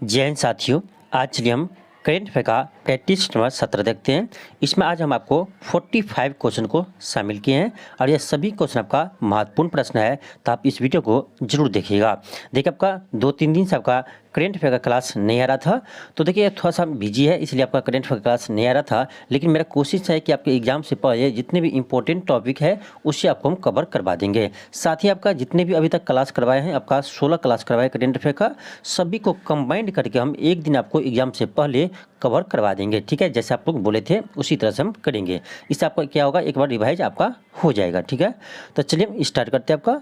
जय हिंद साथियों, आज चलिए हम करेंट अफेयर का प्रैक्टिस नंबर 17 देखते हैं। इसमें आज हम आपको 45 क्वेश्चन को शामिल किए हैं और यह सभी क्वेश्चन आपका महत्वपूर्ण प्रश्न है, तो आप इस वीडियो को जरूर देखिएगा। देखिए, आपका 2-3 दिन से आपका करेंट अफेयर का क्लास नहीं आ रहा था, तो देखिए थोड़ा सा बिजी है, इसलिए आपका करेंट अफेयर का क्लास नहीं आ रहा था। लेकिन मेरा कोशिश है कि आपके एग्जाम से पहले जितने भी इंपॉर्टेंट टॉपिक है उससे आपको हम कवर करवा देंगे। साथ ही आपका जितने भी अभी तक क्लास करवाए हैं, आपका 16 क्लास करवाए करेंट अफेयर का, सभी को कंबाइंड करके हम एक दिन आपको एग्जाम से पहले कवर करवा देंगे। ठीक है, जैसे आप लोग बोले थे उसी तरह से हम करेंगे। इससे आपका क्या होगा, एक बार रिवाइज आपका हो जाएगा। ठीक है, तो चलिए हम स्टार्ट करते हैं। आपका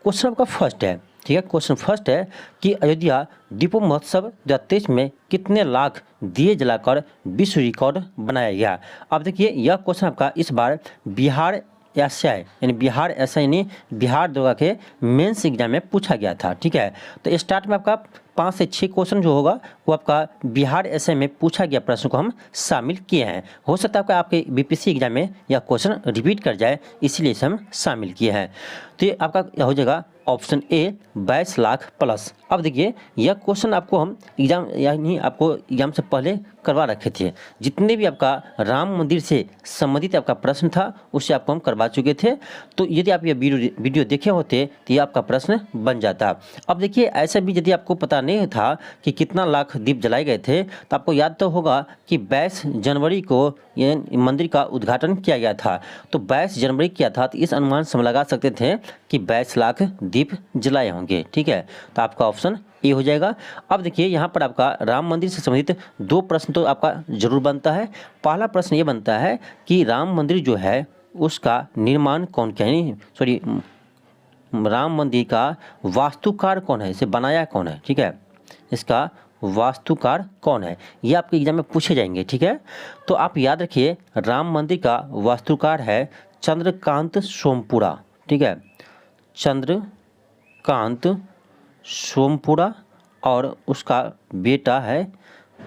क्वेश्चन आपका फर्स्ट है। ठीक है, क्वेश्चन फर्स्ट है कि अयोध्या दीपों महोत्सव 2023 में कितने लाख दिए जलाकर विश्व रिकॉर्ड बनाया गया। अब देखिए, यह क्वेश्चन आपका इस बार बिहार एसआई यानी बिहार दुर्गा के मेंस एग्जाम में पूछा गया था। ठीक है, तो स्टार्ट में आपका 5 से 6 क्वेश्चन जो होगा वो आपका बिहार एसआई में पूछा गया प्रश्न को हम शामिल किए हैं। हो सकता है आपके बीपीएससी एग्जाम में यह क्वेश्चन रिपीट कर जाए, इसीलिए इसे हम शामिल किए हैं। तो ये आपका हो जाएगा ऑप्शन ए 22 लाख प्लस। अब देखिए, यह क्वेश्चन आपको हम एग्जाम यानी आपको एग्जाम से पहले करवा रखे थे। जितने भी आपका राम मंदिर से संबंधित आपका प्रश्न था उससे आपको हम करवा चुके थे। तो यदि आप ये वीडियो देखे होते तो ये आपका प्रश्न बन जाता। अब देखिए, ऐसा भी यदि आपको पता नहीं था कि कितना लाख दीप जलाए गए थे, तो आपको याद तो होगा कि 22 जनवरी को ये मंदिर का उद्घाटन किया गया था। तो 22 जनवरी किया था, तो इस अनुमान से हम लगा सकते थे कि 22 लाख दीप जलाए होंगे। ठीक है, तो आपका ऑप्शन ए हो जाएगा। अब देखिए, यहाँ पर आपका राम मंदिर से संबंधित 2 प्रश्न तो आपका जरूर बनता है। पहला प्रश्न ये बनता है कि राम मंदिर जो है उसका निर्माण कौन किया, सॉरी राम मंदिर का वास्तुकार कौन है, इसे बनाया कौन है। ठीक है, इसका वास्तुकार कौन है, ये आपके एग्जाम में पूछे जाएंगे। ठीक है, तो आप याद रखिए, राम मंदिर का वास्तुकार है चंद्रकांत सोमपुरा। ठीक है, चंद्रकांत सोमपुरा और उसका बेटा है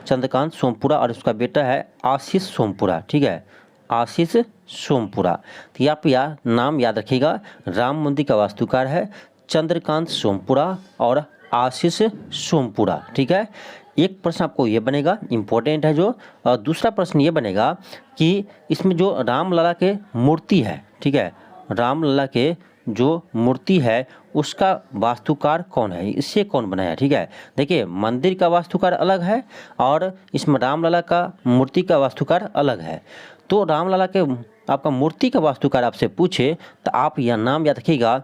चंद्रकांत सोमपुरा और उसका बेटा है आशीष सोमपुरा। ठीक है, आशीष सोमपुरा। तो ये आप नाम याद रखिएगा, राम मंदिर का वास्तुकार है चंद्रकांत सोमपुरा और आशीष सोमपुरा। ठीक है, एक प्रश्न आपको ये बनेगा, इम्पोर्टेंट है जो। दूसरा प्रश्न ये बनेगा कि इसमें जो रामलला के मूर्ति है, ठीक है, रामलला के जो मूर्ति है उसका वास्तुकार कौन है, इससे कौन बनाया। ठीक है, देखिए मंदिर का वास्तुकार अलग है और इसमें रामलला का मूर्ति का वास्तुकार अलग है। तो रामलला के आपका मूर्ति का वास्तुकार आपसे पूछे तो आप यह नाम याद रखिएगा,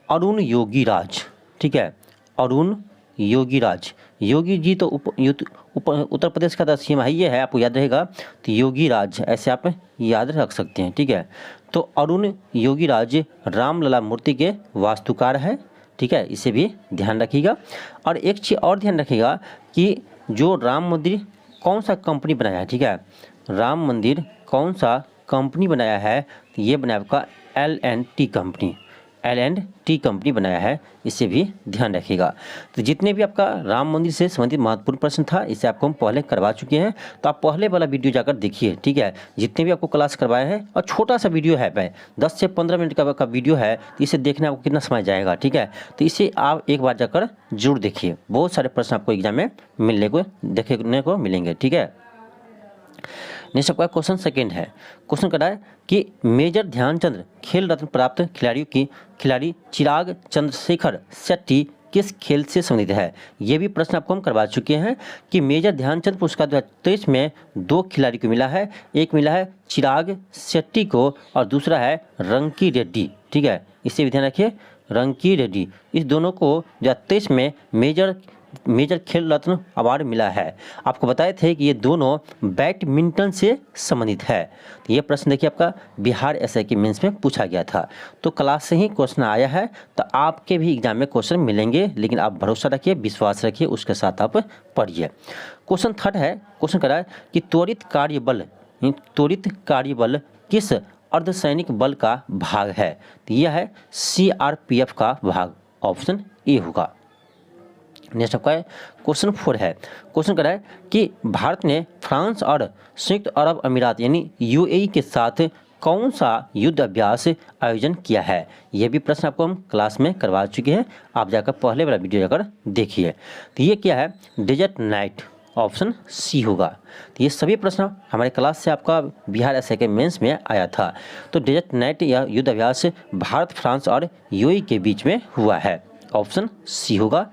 अरुण योगीराज। ठीक है, अरुण योगीराज। योगी जी तो उत्तर प्रदेश का सीएम है, ये है, आपको याद रहेगा। तो योगीराज ऐसे आप याद रख सकते हैं। ठीक है, तो अरुण योगीराज रामलला मूर्ति के वास्तुकार है। ठीक है, इसे भी ध्यान रखिएगा। और एक चीज़ और ध्यान रखिएगा कि जो राम मंदिर कौन सा कंपनी बनाया है। ठीक है, राम मंदिर कौन सा कंपनी बनाया है, तो ये बनाया आपका L&T कंपनी, L&T कंपनी बनाया है, इसे भी ध्यान रखिएगा। तो जितने भी आपका राम मंदिर से संबंधित महत्वपूर्ण प्रश्न था इसे आपको हम पहले करवा चुके हैं, तो आप पहले वाला वीडियो जाकर देखिए। ठीक है, जितने भी आपको क्लास करवाए हैं, और छोटा सा वीडियो है भाई, 10 से 15 मिनट का वीडियो है, तो इसे देखने आपको कितना समय जाएगा। ठीक है, तो इसे आप एक बार जाकर जरूर देखिए, बहुत सारे प्रश्न आपको एग्जाम में देखने को मिलेंगे। ठीक है, नेक्स्ट आपका क्वेश्चन सेकंड है। क्वेश्चन कर रहा है कि मेजर ध्यानचंद खेल रत्न प्राप्त खिलाड़ी चिराग चंद्रशेखर शेट्टी किस खेल से संबंधित है। ये भी प्रश्न आपको हम करवा चुके हैं कि मेजर ध्यानचंद पुरस्कार 2023 में 2 खिलाड़ी को मिला है। एक मिला है चिराग शेट्टी को और दूसरा है रंकी रेड्डी। ठीक है, इसे भी ध्यान रखिए, रंकी रेड्डी। इस दोनों को 2023 में मेजर खेल रत्न अवार्ड मिला है। आपको बताए थे कि ये दोनों बैडमिंटन से संबंधित है। तो ये प्रश्न देखिए, आपका बिहार एसआई के मेंस में पूछा गया था, तो क्लास से ही क्वेश्चन आया है। तो आपके भी एग्जाम में क्वेश्चन मिलेंगे, लेकिन आप भरोसा रखिए, विश्वास रखिए, उसके साथ आप पढ़िए। क्वेश्चन थर्ड है। क्वेश्चन करा है कि त्वरित कार्यबल किस अर्धसैनिक बल का भाग है। तो यह है CRPF का भाग, ऑप्शन ए होगा। नेक्स्ट आपका क्वेश्चन 4 है। क्वेश्चन कर रहा है कि भारत ने फ्रांस और संयुक्त अरब अमीरात यानी UAE के साथ कौन सा युद्ध अभ्यास आयोजन किया है? यह भी प्रश्न आपको हम क्लास में करवा चुके हैं, आप जाकर पहले वाला वीडियो जाकर देखिए। तो ये क्या है? डेजर्ट नाइट, ऑप्शन सी होगा। तो ये सभी प्रश्न हमारे क्लास से आपका बिहार एसआई मेंस में आया था। तो डेजर्ट नाइट या युद्ध अभ्यास भारत, फ्रांस और यूएई के बीच में हुआ है, ऑप्शन सी होगा।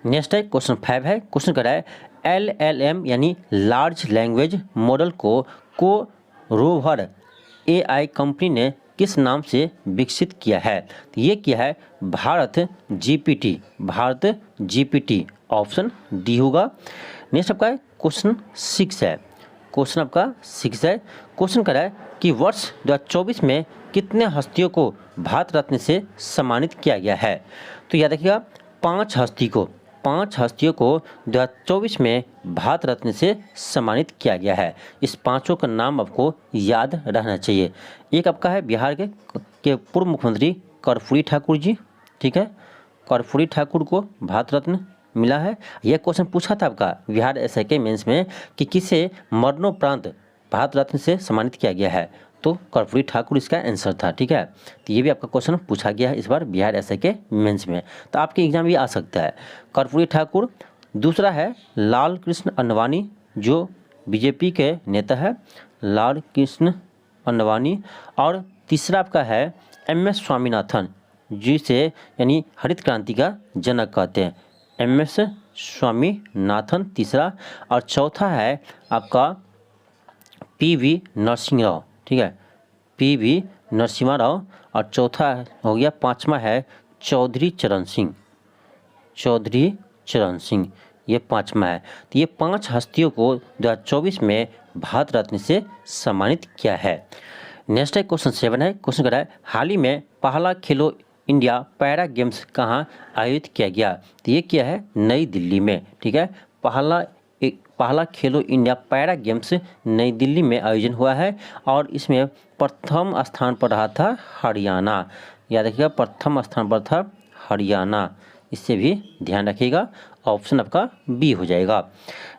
नेक्स्ट है क्वेश्चन 5 है। क्वेश्चन कर रहा है LLM यानी लार्ज लैंग्वेज मॉडल को रोवर AI कंपनी ने किस नाम से विकसित किया है? तो ये क्या है? भारत GPT, ऑप्शन डी होगा। नेक्स्ट आपका क्वेश्चन 6 है। क्वेश्चन आपका 6 है। क्वेश्चन कर रहा है कि वर्ष 2024 में कितने हस्तियों को भारत रत्न से सम्मानित किया गया है? तो याद रखिएगा, 5 हस्तियों को 2024 में भारत रत्न से सम्मानित किया गया है। इस पांचों का नाम आपको याद रहना चाहिए। एक आपका है बिहार के पूर्व मुख्यमंत्री कर्पूरी ठाकुर जी, ठीक है, कर्पूरी ठाकुर को भारत रत्न मिला है। यह क्वेश्चन पूछा था आपका बिहार एसआई मेंस में कि किसे मरणोपरांत भारत रत्न से सम्मानित किया गया है? तो कर्पूरी ठाकुर इसका आंसर था, ठीक है। तो ये भी आपका क्वेश्चन पूछा गया है इस बार बिहार एसआई मेंस में, तो आपके एग्जाम भी आ सकता है। कर्पूरी ठाकुर। दूसरा है लाल कृष्ण अडवाणी, जो बीजेपी के नेता है, लाल कृष्ण अडवाणी। और तीसरा आपका है MS स्वामीनाथन, जिसे यानी हरित क्रांति का जनक कहते हैं, MS स्वामीनाथन तीसरा। और चौथा है आपका PV नरसिंह राव, ठीक है, PV नरसिम्हा राव। और चौथा हो गया, पांचवा है चौधरी चरण सिंह, ये पांचवा है। तो ये 5 हस्तियों को 2024 में भारत रत्न से सम्मानित किया है। नेक्स्ट है क्वेश्चन 7 है। क्वेश्चन कर रहा है हाल ही में पहला खेलो इंडिया पैरा गेम्स कहाँ आयोजित किया गया? तो ये क्या है? नई दिल्ली में, ठीक है। पहला खेलो इंडिया पैरा गेम्स नई दिल्ली में आयोजन हुआ है और इसमें प्रथम स्थान पर रहा था हरियाणा। याद रखिएगा, प्रथम स्थान पर था हरियाणा, इससे भी ध्यान रखिएगा। ऑप्शन आपका बी हो जाएगा।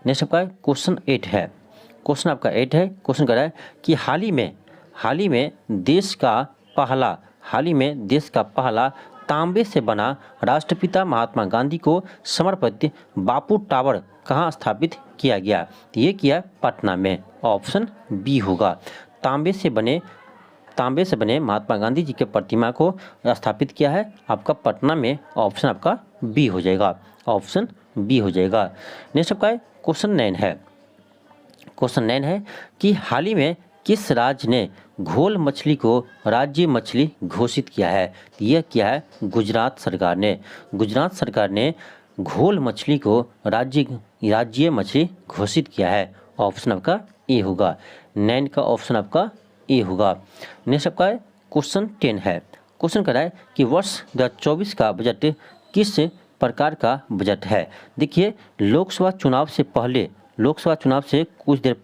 नेक्स्ट आपका क्वेश्चन 8 है। क्वेश्चन आपका 8 है। क्वेश्चन कर रहा है कि हाल ही में देश का पहला तांबे से बना राष्ट्रपिता महात्मा गांधी को समर्पित बापू टावर कहाँ स्थापित किया गया? तो ये किया पटना में, ऑप्शन बी होगा। तांबे से बने महात्मा गांधी जी के प्रतिमा को स्थापित किया है आपका पटना में, ऑप्शन आपका बी हो जाएगा, ऑप्शन बी हो जाएगा। नेक्स्ट आपका क्वेश्चन 9 है। क्वेश्चन 9 है कि हाल ही में किस राज्य ने घोल मछली को राज्य मछली घोषित किया है? यह क्या है? गुजरात सरकार ने घोल मछली को राज्य मछली घोषित किया है, ऑप्शन आपका ए होगा। 9 का ऑप्शन आपका ए होगा। नेक्स्ट आपका क्वेश्चन 10 है। क्वेश्चन कर रहा है कि वर्ष 2024 का बजट किस प्रकार का बजट है? देखिए, लोकसभा चुनाव से कुछ दिन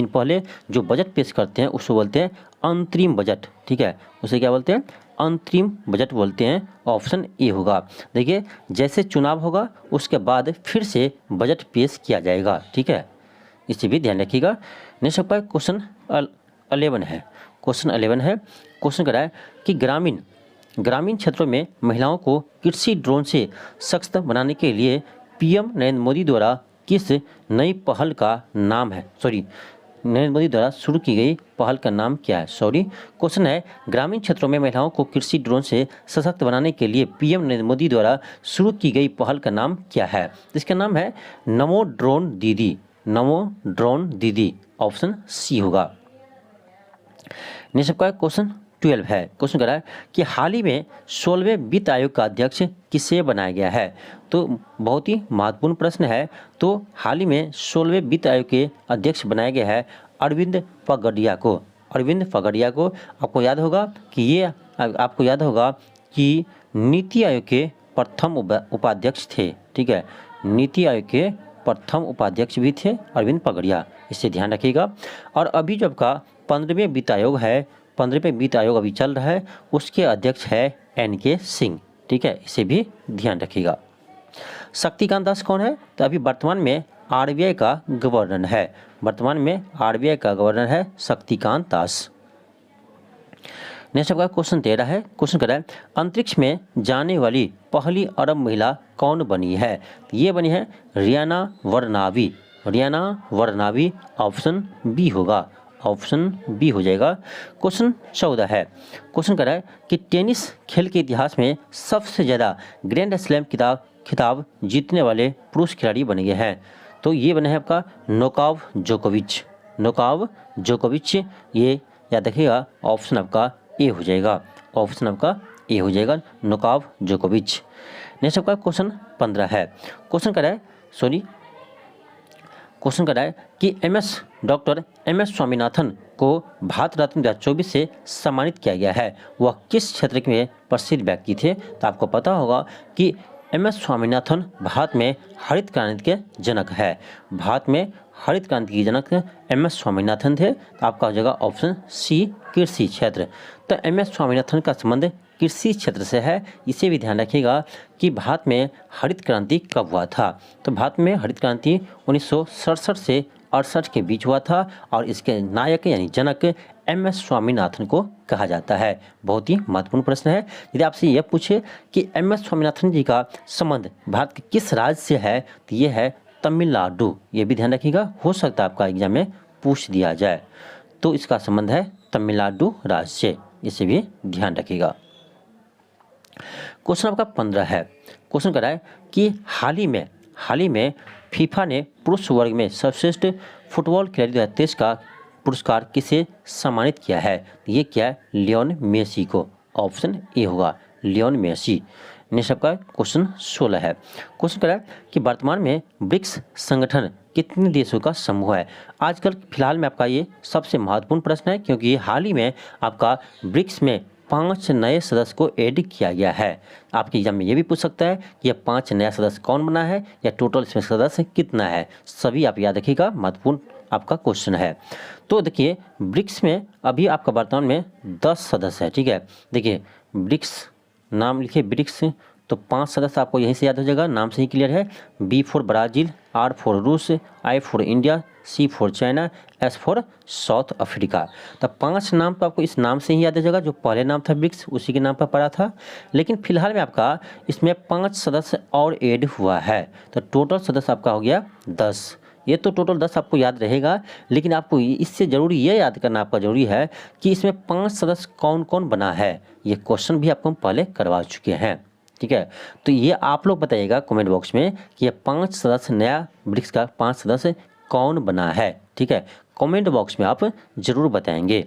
पहले जो बजट पेश करते हैं उसको बोलते हैं अंतरिम बजट, ठीक है, उसे क्या बोलते हैं? अंतरिम बजट बोलते हैं, ऑप्शन ए होगा। देखिए, जैसे चुनाव होगा उसके बाद फिर से बजट पेश किया जाएगा, ठीक है, इसे भी ध्यान रखिएगा। नेक्स्ट आपका क्वेश्चन 11 है। क्वेश्चन 11 है। क्वेश्चन कर रहा है कि ग्रामीण क्षेत्रों में महिलाओं को कृषि ड्रोन से सशक्त बनाने के लिए PM नरेंद्र मोदी द्वारा किस नई पहल का नाम है? नरेंद्र मोदी द्वारा शुरू की गई पहल का नाम क्या है? क्वेश्चन है ग्रामीण क्षेत्रों में महिलाओं को कृषि ड्रोन से सशक्त बनाने के लिए PM नरेंद्र मोदी द्वारा शुरू की गई पहल का नाम क्या है? इसका नाम है नमो ड्रोन दीदी, ऑप्शन सी होगा। नेक्स्ट आपका क्वेश्चन 12 है। क्वेश्चन कर रहा है कि हाल ही में 16वें वित्त आयोग का अध्यक्ष किसे बनाया गया है? तो बहुत ही महत्वपूर्ण प्रश्न है। तो हाल ही में 16वें वित्त आयोग के अध्यक्ष बनाया गया है अरविंद पगडिया को। आपको याद होगा कि नीति आयोग के प्रथम उपाध्यक्ष थे, ठीक है, नीति आयोग के प्रथम उपाध्यक्ष भी थे अरविंद पगडिया, इससे ध्यान रखिएगा। और अभी जो आपका 15वें वित्त आयोग अभी चल रहा है, उसके अध्यक्ष है NK सिंह, ठीक है, इसे भी ध्यान रखिएगा। शक्तिकांत दास कौन है? तो अभी वर्तमान में RBI का गवर्नर है, शक्तिकांत दास। नेक्स्ट आपका क्वेश्चन 13 है। क्वेश्चन कर रहा है अंतरिक्ष में जाने वाली पहली अरब महिला कौन बनी है? ये बनी है रियाना वरनावी। रियाना वरनावी ऑप्शन बी होगा, ऑप्शन बी हो जाएगा। क्वेश्चन 14 है। क्वेश्चन कर रहा है कि टेनिस खेल के इतिहास में सबसे ज़्यादा ग्रैंड स्लैम खिताब जीतने वाले पुरुष खिलाड़ी बन गए हैं। तो ये बने हैं आपका नोवाक जोकोविच। नोवाक जोकोविच, ये याद रखिएगा, ऑप्शन आपका ए हो जाएगा, ऑप्शन आपका ए हो जाएगा, नोवाक जोकोविच। नेक्स्ट आपका क्वेश्चन 15 है। क्वेश्चन कर रहा है क्वेश्चन कर रहा है कि डॉक्टर एम एस स्वामीनाथन को भारत रत्न 2024 से सम्मानित किया गया है। वह किस क्षेत्र में प्रसिद्ध व्यक्ति थे? तो आपको पता होगा कि एम एस स्वामीनाथन भारत में हरित क्रांति के जनक है। भारत में हरित क्रांति के जनक एम एस स्वामीनाथन थे। तो आपका हो जाएगा ऑप्शन सी, कृषि क्षेत्र। तो एम एस स्वामीनाथन का संबंध कृषि क्षेत्र से है। इसे भी ध्यान रखिएगा कि भारत में हरित क्रांति कब हुआ था। तो भारत में हरित क्रांति 1967 से 68 के बीच हुआ था और इसके नायक यानी जनक एम एस स्वामीनाथन को कहा जाता है। बहुत ही महत्वपूर्ण प्रश्न है। यदि आपसे यह पूछे कि एम एस स्वामीनाथन जी का संबंध भारत के किस राज्य से है, तो ये है तमिलनाडु। ये भी ध्यान रखिएगा, हो सकता है आपका एग्जाम में पूछ दिया जाए। तो इसका संबंध है तमिलनाडु राज्य से, इसे भी ध्यान रखिएगा। क्वेश्चन आपका 15 है। क्वेश्चन कर रहा है कि हाल ही में फीफा ने पुरुष वर्ग में सर्वश्रेष्ठ फुटबॉल खिलाड़ी 2023 का पुरस्कार किसे सम्मानित किया है? ये क्या है? लियोन मेसी को, ऑप्शन ए होगा, लियोन मेसी। नेक्स्ट आपका क्वेश्चन 16 है। क्वेश्चन कर रहा है कि वर्तमान में ब्रिक्स संगठन कितने देशों का समूह है? आजकल फिलहाल में आपका ये सबसे महत्वपूर्ण प्रश्न है, क्योंकि ये हाल ही में आपका ब्रिक्स में 5 नए सदस्य को ऐड किया गया है। आपके एग्जाम में ये भी पूछ सकता है कि यह 5 नया सदस्य कौन बना है या टोटल इसमें सदस्य कितना है। सभी आप याद रखिएगा, महत्वपूर्ण आपका क्वेश्चन है। तो देखिए ब्रिक्स में अभी आपका वर्तमान में 10 सदस्य है, ठीक है। देखिए ब्रिक्स नाम लिखिए ब्रिक्स, तो 5 सदस्य आपको यहीं से याद हो जाएगा, नाम से ही क्लियर है। B for Brazil, R for रूस, I for India, C for China, S for South Africa. तो 5 नाम तो आपको इस नाम से ही याद हो जाएगा, जो पहले नाम था ब्रिक्स उसी के नाम पर पड़ा था। लेकिन फिलहाल में आपका इसमें 5 सदस्य और ऐड हुआ है, तो टोटल सदस्य आपका हो गया 10। ये तो टोटल 10 आपको याद रहेगा, लेकिन आपको इससे ज़रूरी ये याद करना आपका ज़रूरी है कि इसमें 5 सदस्य कौन कौन बना है। ये क्वेश्चन भी आपको हम पहले करवा चुके हैं, ठीक है। तो ये आप लोग बताइएगा कमेंट बॉक्स में कि ये 5 सदस्य नया ब्रिक्स का 5 सदस्य कौन बना है, ठीक है। कमेंट बॉक्स में आप जरूर बताएंगे।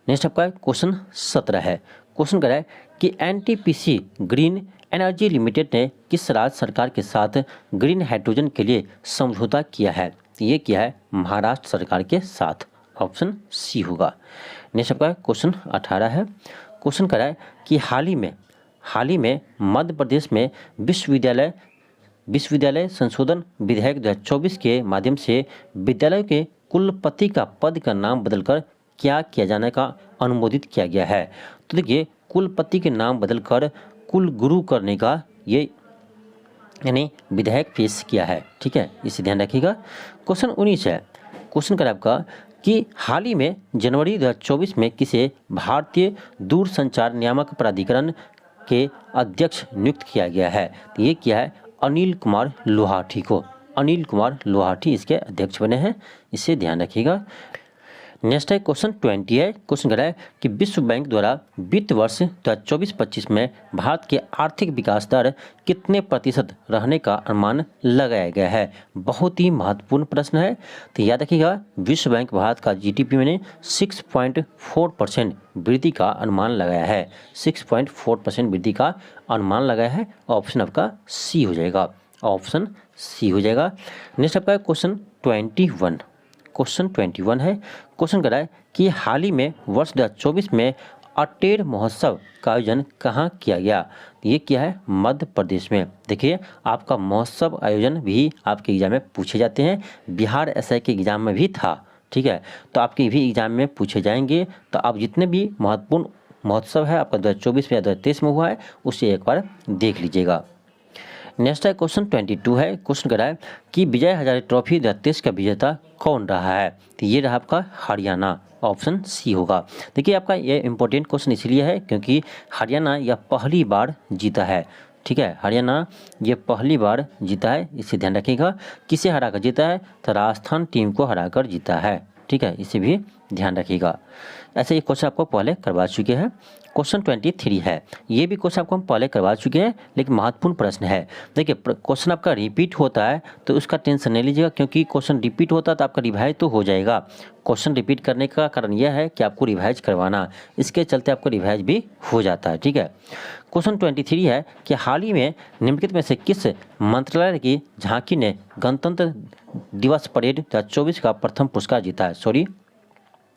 नेक्स्ट आपका क्वेश्चन 17 है। क्वेश्चन कर रहा है कि एनटीपीसी ग्रीन एनर्जी लिमिटेड ने किस राज्य सरकार के साथ ग्रीन हाइड्रोजन के लिए समझौता किया है? ये किया है महाराष्ट्र सरकार के साथ, ऑप्शन सी होगा। नेक्स्ट आपका क्वेश्चन 18 है। क्वेश्चन कर रहा है कि हाल ही में मध्य प्रदेश में विश्वविद्यालय संशोधन विधेयक 2024 के माध्यम से विद्यालय के कुलपति का पद का नाम बदलकर क्या किया जाने का अनुमोदित किया गया है? तो देखिए कुलपति के नाम बदलकर कुल गुरु करने का ये यानी विधेयक पेश किया है, ठीक है, इसे ध्यान रखिएगा। क्वेश्चन 19 है। क्वेश्चन कर आपका कि हाल ही में जनवरी 2024 में किसे भारतीय दूरसंचार नियामक प्राधिकरण के अध्यक्ष नियुक्त किया गया है? तो ये किया है अनिल कुमार लोहाटी को। अनिल कुमार लोहाटी इसके अध्यक्ष बने हैं, इसे ध्यान रखिएगा। नेक्स्ट है क्वेश्चन 20 है। क्वेश्चन कर रहा है कि विश्व बैंक द्वारा वित्त वर्ष 2024-25 में भारत के आर्थिक विकास दर कितने प्रतिशत रहने का अनुमान लगाया गया है? बहुत ही महत्वपूर्ण प्रश्न है, तो याद रखिएगा विश्व बैंक भारत का जीडीपी में 6.4% वृद्धि का अनुमान लगाया है। 6.4% वृद्धि का अनुमान लगाया है, ऑप्शन आपका सी हो जाएगा, ऑप्शन सी हो जाएगा। नेक्स्ट आपका क्वेश्चन 21। क्वेश्चन 21 है। क्वेश्चन कर रहा है कि हाल ही में वर्ष 2024 में अटेर महोत्सव का आयोजन कहाँ किया गया? ये क्या है मध्य प्रदेश में। देखिए आपका महोत्सव आयोजन भी आपके एग्जाम में पूछे जाते हैं, बिहार एसआई के एग्जाम में भी था, ठीक है। तो आपके भी एग्जाम में पूछे जाएंगे, तो आप जितने भी महत्वपूर्ण महोत्सव है आपका 2024 में या 2023 में हुआ है उसे एक बार देख लीजिएगा। नेक्स्ट है क्वेश्चन 22 है। क्वेश्चन कह रहा है कि विजय हजारे ट्रॉफी 2023 का विजेता कौन रहा है? तो ये रहा आपका हरियाणा, ऑप्शन सी होगा। देखिए आपका ये इंपॉर्टेंट क्वेश्चन इसलिए है क्योंकि हरियाणा यह पहली बार जीता है, ठीक है। हरियाणा ये पहली बार जीता है, इसे ध्यान रखिएगा। किसे हराकर जीता है? तो राजस्थान टीम को हराकर जीता है, ठीक है, इसे भी ध्यान रखिएगा। ऐसे ये क्वेश्चन आपको पहले करवा चुके हैं। क्वेश्चन 23 है, ये भी क्वेश्चन आपको हम पहले करवा चुके हैं लेकिन महत्वपूर्ण प्रश्न है। देखिए क्वेश्चन आपका रिपीट होता है तो उसका टेंशन नहीं लीजिएगा, क्योंकि क्वेश्चन रिपीट होता है तो आपका रिवाइज तो हो जाएगा। क्वेश्चन रिपीट करने का कारण यह है कि आपको रिवाइज करवाना, इसके चलते आपको रिवाइज भी हो जाता है, ठीक है। क्वेश्चन 23 है कि हाल ही में निम्नलिखित में से किस मंत्रालय की झांकी ने गणतंत्र दिवस परेड 2024 का प्रथम पुरस्कार जीता है? सॉरी,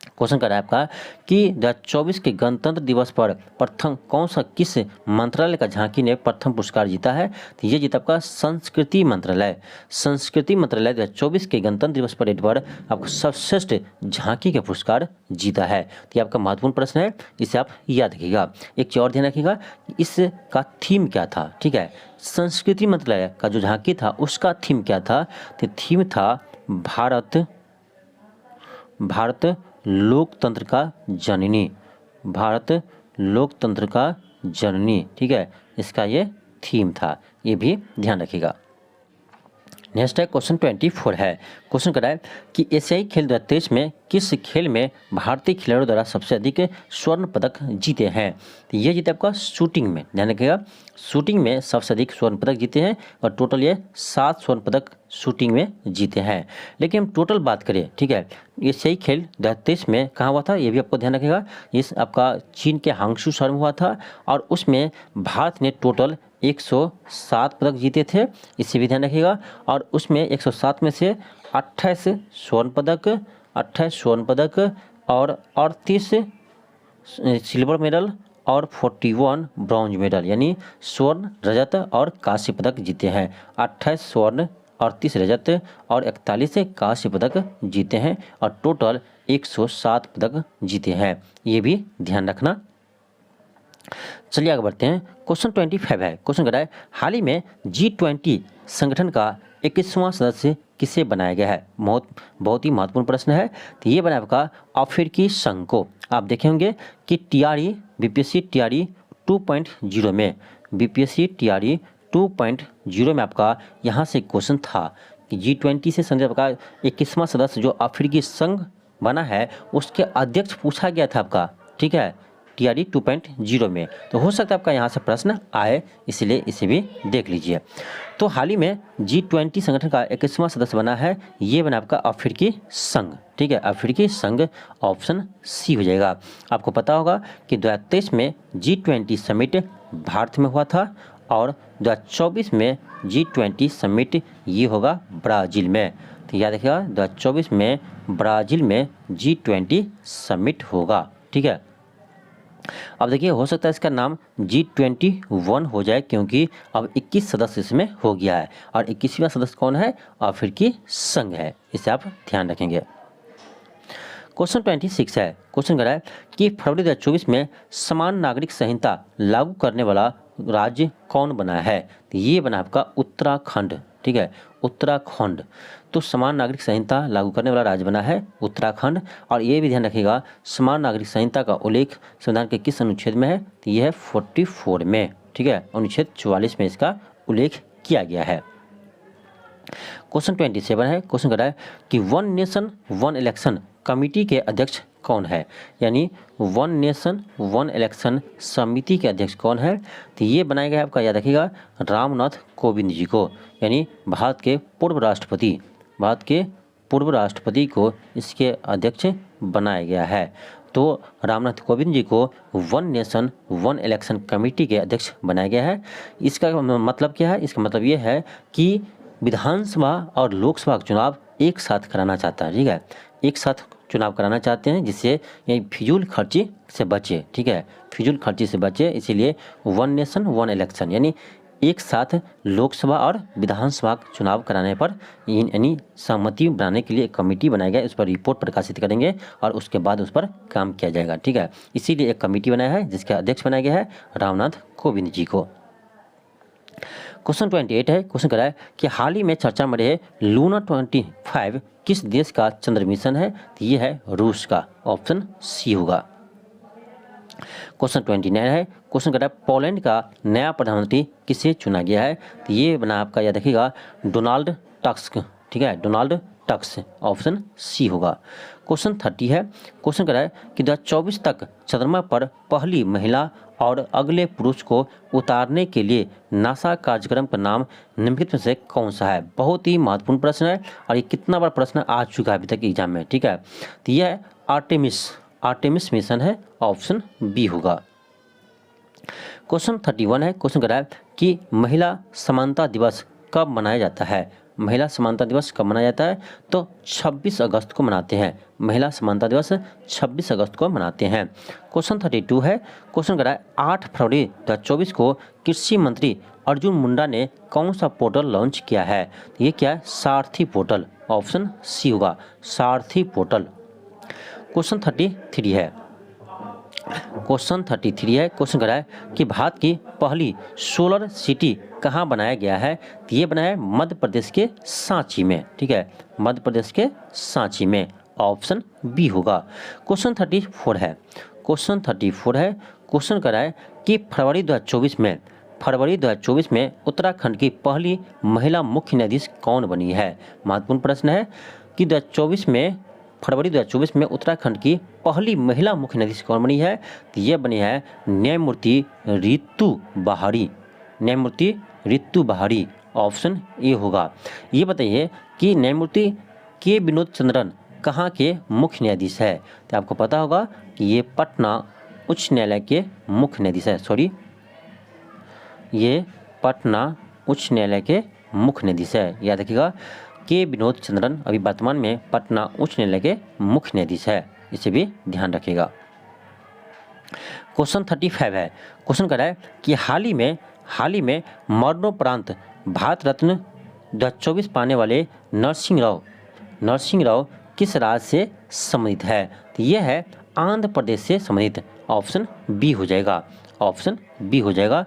क्वेश्चन कर रहा है आपका कि 2024 के गणतंत्र दिवस पर प्रथम कौन सा किस मंत्रालय का झांकी ने प्रथम पुरस्कार जीता है? तो ये जीता आपका संस्कृति मंत्रालय। संस्कृति मंत्रालय 2024 के गणतंत्र दिवस परेड पर आपको सर्वश्रेष्ठ झांकी का पुरस्कार जीता है। तो ये आपका महत्वपूर्ण प्रश्न है, इसे आप याद रखिएगा। एक चीज और ध्यान रखिएगा, इसका थीम क्या था, ठीक है। संस्कृति मंत्रालय का जो झांकी था उसका थीम क्या था? तो थीम था भारत लोकतंत्र का जननी, भारत लोकतंत्र का जननी, ठीक है, इसका ये थीम था, ये भी ध्यान रखिएगा। नेक्स्ट है क्वेश्चन 24 है। क्वेश्चन कर रहा है कि एशियाई खेल 2023 में किस खेल में भारतीय खिलाड़ियों द्वारा सबसे अधिक स्वर्ण पदक जीते हैं? तो ये जीते आपका शूटिंग में, ध्यान रखिएगा। शूटिंग में सबसे अधिक स्वर्ण पदक जीते हैं और टोटल ये 7 स्वर्ण पदक शूटिंग में जीते हैं। लेकिन हम टोटल बात करें, ठीक है, एशियाई खेल 2023 में कहाँ हुआ था ये भी आपको ध्यान रखिएगा। इस आपका चीन के हांगशू शहर में हुआ था और उसमें भारत ने टोटल 107 पदक जीते थे, इसे भी ध्यान रखिएगा। और उसमें 107 में से 28 स्वर्ण पदक और 38 सिल्वर मेडल और 41 ब्रॉन्ज मेडल, यानी स्वर्ण, रजत और कांस्य पदक जीते हैं। 28 स्वर्ण, 38 रजत और 41 कांस्य पदक जीते हैं और टोटल 107 पदक जीते हैं, ये भी ध्यान रखना। चलिए आगे बढ़ते हैं। क्वेश्चन 25 है। क्वेश्चन कर रहा है हाल ही में G20 संगठन का 21वां सदस्य किसे बनाया गया है? बहुत ही महत्वपूर्ण प्रश्न है। तो ये बनाया आपका अफ्रीकी संघ को। आप देखे होंगे कि बीपीएससी टीआरई 2.0 में, बीपीएससी टीआरई 2.0 में आपका यहाँ से क्वेश्चन था कि G20 से संबंधित आपका 21वां सदस्य जो अफ्रीकी संघ बना है उसके अध्यक्ष पूछा गया था आपका, ठीक है, टीआरई 2.0 में। तो हो सकता है आपका यहाँ से प्रश्न आए, इसलिए इसे भी देख लीजिए। तो हाल ही में G20 संगठन का 21वां सदस्य बना है, ये बना आपका अफ्रीकी संघ, ठीक है, अफ्रीकी संघ, ऑप्शन सी हो जाएगा। आपको पता होगा कि 2023 में G20 समिट भारत में हुआ था और 2024 में G20 समिट ये होगा ब्राज़ील में। तो याद रखिएगा 2024 में ब्राज़ील में G20 समिट होगा, ठीक है। अब देखिए हो सकता है इसका नाम G21 हो जाए क्योंकि अब 21 सदस्य इसमें हो गया है और 21वां सदस्य कौन है? अफ्रीकी संघ है, इसे आप ध्यान रखेंगे। क्वेश्चन 26 है। क्वेश्चन कर रहा है कि फरवरी 2024 में समान नागरिक संहिता लागू करने वाला राज्य कौन बना है? तो ये बना आपका उत्तराखंड, ठीक है, उत्तराखंड। तो समान नागरिक संहिता लागू करने वाला राज्य बना है उत्तराखंड। और ये भी ध्यान रखिएगा समान नागरिक संहिता का उल्लेख संविधान के किस अनुच्छेद में है? तो ये है 44 में, ठीक है, अनुच्छेद 44 में इसका उल्लेख किया गया है। क्वेश्चन 27 है। क्वेश्चन कर रहा है कि one nation one election committee के अध्यक्ष कौन है? यानी वन नेशन वन इलेक्शन समिति के अध्यक्ष कौन है? तो ये बनाया गया है आपका, याद रखिएगा, रामनाथ कोविंद जी को, यानी भारत के पूर्व राष्ट्रपति को इसके अध्यक्ष बनाया गया है। तो रामनाथ कोविंद जी को one nation one election committee के अध्यक्ष बनाया गया है। इसका मतलब क्या है? इसका मतलब ये है कि विधानसभा और लोकसभा का चुनाव एक साथ कराना चाहता है, ठीक है, एक साथ चुनाव कराना चाहते हैं जिससे ये फिजूल खर्ची से बचे, ठीक है, फिजूल खर्ची से बचे, इसीलिए वन नेशन वन इलेक्शन यानी एक साथ लोकसभा और विधानसभा चुनाव कराने पर यानी सहमति बनाने के लिए एक कमेटी बनाई गई, उस पर रिपोर्ट प्रकाशित करेंगे और उसके बाद उस पर काम किया जाएगा, ठीक है। इसीलिए एक कमेटी बनाया है जिसका अध्यक्ष बनाया गया है रामनाथ कोविंद जी को। क्वेश्चन 28 है, क्वेश्चन कह रहा है कि हाल ही में चर्चा में रहे लूना 25 किस देश का चंद्र मिशन है? तो ये है रूस का, ऑप्शन सी होगा। क्वेश्चन 29 है, क्वेश्चन कह रहा है पोलैंड का नया प्रधानमंत्री किसे चुना गया है? तो ये बना आपका याद रखिएगा डोनाल्ड टस्क, ठीक है, डोनाल्ड टस्क, ऑप्शन सी होगा। क्वेश्चन 30 है, क्वेश्चन कह रहा है कि 2024 तक चंद्रमा पर पहली महिला और अगले पुरुष को उतारने के लिए नासा कार्यक्रम का नाम निम्नलिखित में से कौन सा है? बहुत ही महत्वपूर्ण प्रश्न है और ये कितना बार प्रश्न आ चुका है अभी तक एग्जाम में, ठीक है। तो यह है आर्टेमिस मिशन है, ऑप्शन बी होगा। क्वेश्चन 31 है, क्वेश्चन कह रहा है कि महिला समानता दिवस कब मनाया जाता है? महिला समानता दिवस कब मनाया जाता है? तो 26 अगस्त को मनाते हैं। महिला समानता दिवस 26 अगस्त को मनाते हैं। क्वेश्चन 32 है, क्वेश्चन कह रहा है 8 फरवरी 2024 को कृषि मंत्री अर्जुन मुंडा ने कौन सा पोर्टल लॉन्च किया है? ये क्या है? सारथी पोर्टल, ऑप्शन सी होगा, सारथी पोर्टल। क्वेश्चन 33 है, क्वेश्चन 33 है, क्वेश्चन कह रहा है कि भारत की पहली सोलर सिटी कहाँ बनाया गया है? तो ये बनाया है मध्य प्रदेश के सांची में, ठीक है, मध्य प्रदेश के सांची में, ऑप्शन बी होगा। क्वेश्चन 34 है, क्वेश्चन 34 है, क्वेश्चन कह रहा है कि फरवरी 2024 में उत्तराखंड की पहली महिला मुख्य न्यायाधीश कौन बनी है? महत्वपूर्ण प्रश्न है कि फरवरी 2024 में उत्तराखंड की पहली महिला मुख्य न्यायाधीश कौन बनी है? तो ये बनी है न्यायमूर्ति रितु बहारी, न्यायमूर्ति रितु बहारी, ऑप्शन ए होगा। ये बताइए कि न्यायमूर्ति के विनोद चंद्रन कहाँ के मुख्य न्यायाधीश है? तो आपको पता होगा कि ये पटना उच्च न्यायालय के मुख्य न्यायाधीश है, ये पटना उच्च न्यायालय के मुख्य न्यायाधीश है, याद रखिएगा। के विनोद चंद्रन अभी वर्तमान में पटना उच्च न्यायालय के मुख्य न्यायाधीश है, इसे भी ध्यान रखिएगा। क्वेश्चन 35 है, क्वेश्चन कह रहा है कि हाल ही में मरणोपरांत भारत रत्न 2024 पाने वाले नरसिंह राव किस राज्य से संबंधित है? तो यह है आंध्र प्रदेश से संबंधित, ऑप्शन बी हो जाएगा, ऑप्शन बी हो जाएगा।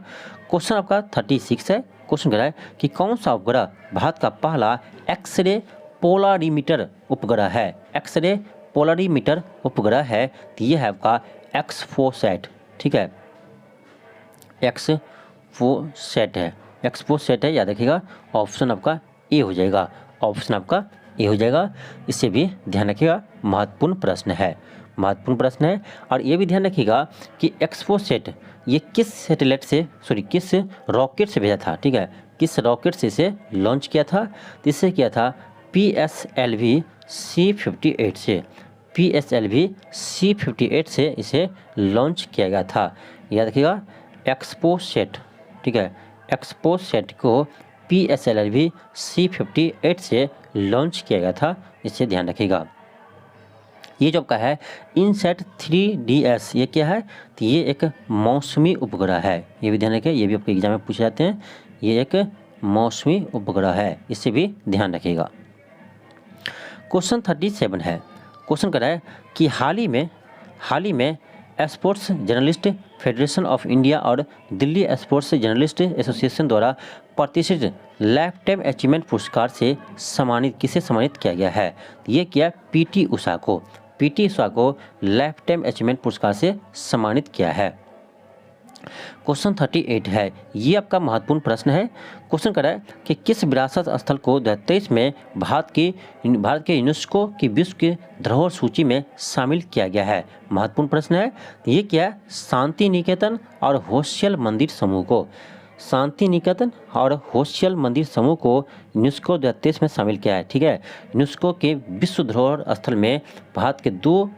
क्वेश्चन आपका 36 है, क्वेश्चन कह रहा है कि कौन सा उपग्रह भारत का पहला एक्सरे पोलारीमीटर उपग्रह है? एक्सरे पोलारीमीटर उपग्रह है, तो यह है आपका एक्सफोसैट, ठीक है, एक्सफोसैट है, याद रखिएगा। ऑप्शन आपका ए हो जाएगा, ऑप्शन आपका ए हो जाएगा, इससे भी ध्यान रखिएगा, महत्वपूर्ण प्रश्न है। और ये भी ध्यान रखिएगा कि एक्सफोसैट ये किस रॉकेट से भेजा था, ठीक है, किस रॉकेट से इसे लॉन्च किया था? तो इससे किया था PSLV C58 से, PSLV C58 से इसे लॉन्च किया गया था, याद रखिएगा। एक्सफोसैट, ठीक है, एक्सफोसैट को PSLV C58 से लॉन्च किया गया था, इससे ध्यान रखिएगा। ये जो आपका है इनसैट 3DS, ये क्या है? तो ये एक मौसमी उपग्रह है, ये भी ध्यान रखिए, ये भी आपके एग्जाम में पूछे जाते हैं, ये एक मौसमी उपग्रह है, इससे भी ध्यान रखिएगा। क्वेश्चन 37 है, क्वेश्चन कर रहा है कि हाल ही में sports journalist federation of India और दिल्ली स्पोर्ट्स जर्नलिस्ट एसोसिएशन द्वारा प्रतिष्ठित लाइफ टाइम अचीवमेंट पुरस्कार से किसे सम्मानित किया गया है? ये किया PT उषा को लाइफ टाइम अचीवमेंट पुरस्कार से सम्मानित किया है। क्वेश्चन 38 है, ये आपका महत्वपूर्ण प्रश्न है। क्वेश्चन कर रहा है कि किस विरासत स्थल को 2023 में भारत के यूनेस्को की विश्व की धरोहर सूची में शामिल किया गया है? महत्वपूर्ण प्रश्न है। ये क्या है? शांति निकेतन और होशियल मंदिर समूह को, शांति निकेतन और होशियल मंदिर समूह को यूनेस्को 2023 में शामिल किया है, ठीक है। यूनेस्को के विश्व धरोहर स्थल में भारत के 2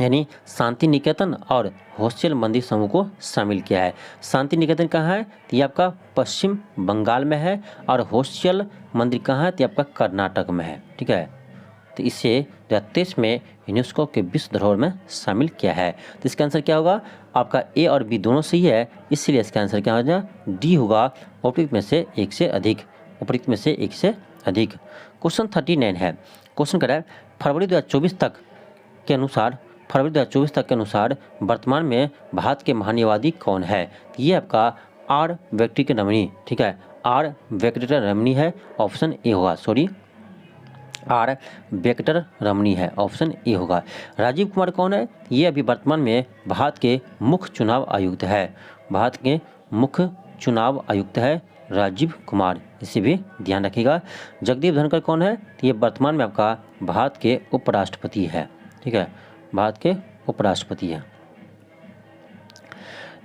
यानी शांति निकेतन और होशियल मंदिर समूह को शामिल किया है। शांति निकेतन कहाँ है? तो ये आपका पश्चिम बंगाल में है, और होशियल मंदिर कहाँ है? तो ये आपका कर्नाटक में है, ठीक है। तो इसे 2023 में यूनेस्को के विश्व धरोहर में शामिल किया है। तो इसका आंसर क्या होगा? आपका ए और बी दोनों सही है, इसलिए इसका आंसर क्या होगा? डी होगा, उपयुक्त में से एक से अधिक, उपयुक्त में से एक से अधिक। क्वेश्चन 39 है, क्वेश्चन कर रहा है फरवरी 2024 तक के अनुसार वर्तमान में भारत के महान्यवादी कौन है? ये आपका आर वेक्टर रमणी, ठीक है, आर वेक्टर रमणी है, ऑप्शन ए होगा, सॉरी आर वेक्टर रमणी है, ऑप्शन ए होगा। राजीव कुमार कौन है? ये अभी वर्तमान में भारत के मुख्य चुनाव आयुक्त है, भारत के मुख्य चुनाव आयुक्त है राजीव कुमार, इसे भी ध्यान रखिएगा। जगदीप धनखड़ कौन है? तो ये वर्तमान में आपका भारत के उपराष्ट्रपति है, ठीक है, भारत के उपराष्ट्रपति है।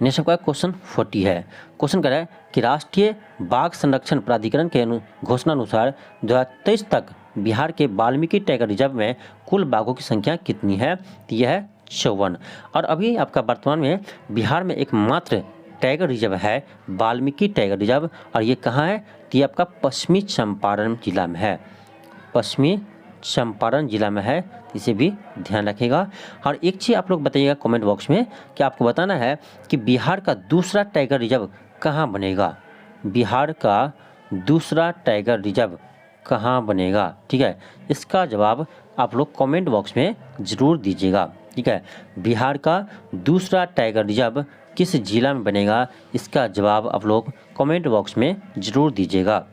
नेक्स्ट आपका क्वेश्चन 40 है। क्वेश्चन कह रहा है कि राष्ट्रीय बाघ संरक्षण प्राधिकरण के घोषणा अनुसार 2023 तक बिहार के वाल्मीकि टाइगर रिजर्व में कुल बाघों की संख्या कितनी है? तो यह है 54। और अभी आपका वर्तमान में बिहार में एकमात्र टाइगर रिजर्व है वाल्मीकि टाइगर रिजर्व, और ये कहाँ है? तो ये आपका पश्चिमी चंपारण जिला में है, पश्चिमी चंपारण जिला में है, इसे भी ध्यान रखिएगा। और एक चीज़ आप लोग बताइएगा कमेंट बॉक्स में कि आपको बताना है कि बिहार का दूसरा टाइगर रिजर्व कहाँ बनेगा, बिहार का दूसरा टाइगर रिजर्व कहाँ बनेगा, ठीक है। इसका जवाब आप लोग कमेंट बॉक्स में ज़रूर दीजिएगा, ठीक है। बिहार का दूसरा टाइगर रिजर्व किस जिला में बनेगा, इसका जवाब आप लोग कमेंट बॉक्स में ज़रूर दीजिएगा।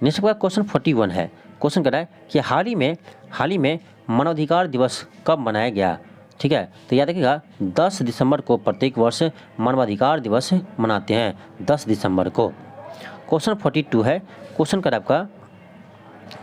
नेक्स्ट का क्वेश्चन 41 है। क्वेश्चन कर रहा है कि हाल ही में मानवाधिकार दिवस कब मनाया गया, ठीक है। तो याद रखिएगा 10 दिसंबर को प्रत्येक वर्ष मानवाधिकार दिवस मनाते हैं, 10 दिसंबर को। क्वेश्चन 42 है। क्वेश्चन कर आपका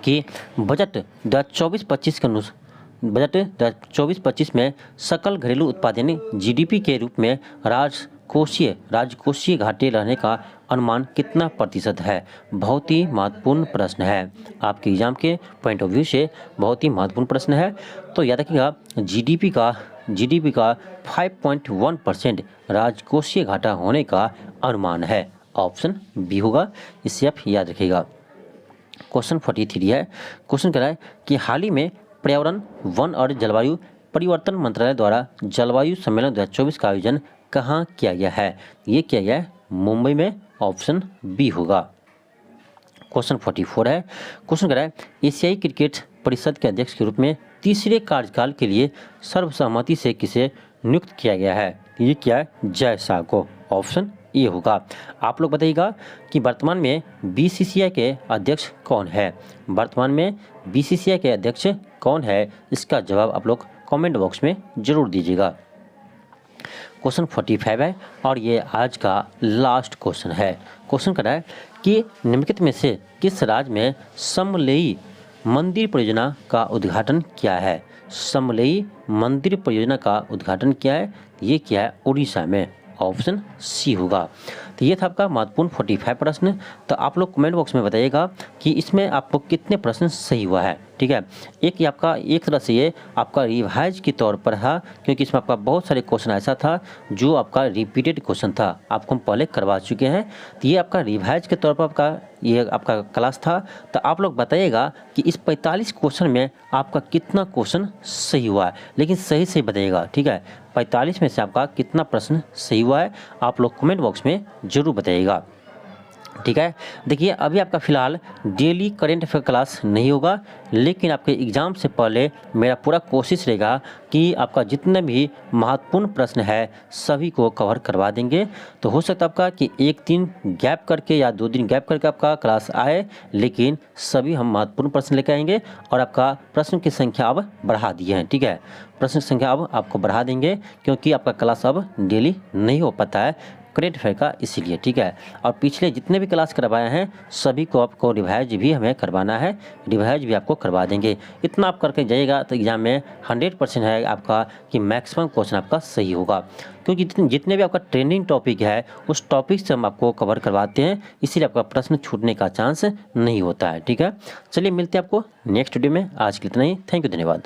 कि बजट 2024-25 के अनुसार बजट 2024-25 में सकल घरेलू उत्पाद यानी जीडीपी के रूप में राजकोषीय घाटे रहने का अनुमान कितना प्रतिशत है? बहुत ही महत्वपूर्ण प्रश्न है, आपके एग्जाम के पॉइंट ऑफ व्यू से बहुत ही महत्वपूर्ण प्रश्न है। तो याद रखिएगा जीडीपी का 5.1% राजकोषीय घाटा होने का अनुमान है, ऑप्शन बी होगा, इसे आप याद रखिएगा। क्वेश्चन 43 है। क्वेश्चन कह रहा है कि हाल ही में पर्यावरण, वन और जलवायु परिवर्तन मंत्रालय द्वारा जलवायु सम्मेलन 2024 का आयोजन कहाँ किया गया है? ये किया गया है मुंबई में, ऑप्शन बी होगा। क्वेश्चन 44 है। क्वेश्चन कह रहा है एशियाई क्रिकेट परिषद के अध्यक्ष के रूप में तीसरे कार्यकाल के लिए सर्वसम्मति से किसे नियुक्त किया गया है? ये क्या है? जय शाह को, ऑप्शन ए होगा। आप लोग बताइएगा कि वर्तमान में बीसीसीआई के अध्यक्ष कौन है, वर्तमान में बीसीसीआई के अध्यक्ष कौन है? इसका जवाब आप लोग कमेंट बॉक्स में जरूर दीजिएगा। क्वेश्चन 45 है और ये आज का लास्ट क्वेश्चन है। क्वेश्चन कर रहा है कि निम्नलिखित में से किस राज्य में समलेई मंदिर परियोजना का उद्घाटन किया है? समलेई मंदिर परियोजना का उद्घाटन किया है, ये क्या है? उड़ीसा में, ऑप्शन सी होगा। तो ये था आपका महत्वपूर्ण 45 प्रश्न। तो आप लोग कमेंट बॉक्स में बताइएगा कि इसमें आपको कितने प्रश्न सही हुआ है, ठीक है। एक तरह से ये आपका रिवाइज के तौर पर है, क्योंकि इसमें आपका बहुत सारे क्वेश्चन ऐसा था जो आपका रिपीटेड क्वेश्चन था, आपको हम पहले करवा चुके हैं। तो ये आपका रिवाइज के तौर पर ये आपका क्लास था। तो आप लोग बताइएगा कि इस 45 क्वेश्चन में आपका कितना क्वेश्चन सही हुआ है, लेकिन सही बताइएगा, ठीक है। 45 में से आपका कितना प्रश्न सही हुआ है आप लोग कमेंट बॉक्स में जरूर बताइएगा, ठीक है। देखिए अभी आपका फ़िलहाल डेली करेंट अफेयर क्लास नहीं होगा, लेकिन आपके एग्ज़ाम से पहले मेरा पूरा कोशिश रहेगा कि आपका जितने भी महत्वपूर्ण प्रश्न है सभी को कवर करवा देंगे। तो हो सकता है आपका कि एक दिन गैप करके या 2 दिन गैप करके आपका क्लास आए, लेकिन सभी हम महत्वपूर्ण प्रश्न लेकर आएंगे और आपका प्रश्न की संख्या अब बढ़ा दिए हैं, ठीक है। प्रश्न की संख्या अब आपको बढ़ा देंगे, क्योंकि आपका क्लास अब डेली नहीं हो पाता है करेंट अफेयर का, इसीलिए, ठीक है। और पिछले जितने भी क्लास करवाए हैं सभी को आपको रिवाइज भी हमें करवाना है, रिवाइज भी आपको करवा देंगे। इतना आप करके जाइएगा तो एग्जाम में 100% है आपका कि मैक्सिमम क्वेश्चन आपका सही होगा, क्योंकि जितने भी आपका ट्रेंडिंग टॉपिक है उस टॉपिक से हम आपको कवर करवाते हैं, इसीलिए आपका प्रश्न छूटने का चांस नहीं होता है, ठीक है। चलिए मिलते हैं आपको नेक्स्ट वीडियो में, आज के लिए इतना ही। थैंक यू, धन्यवाद।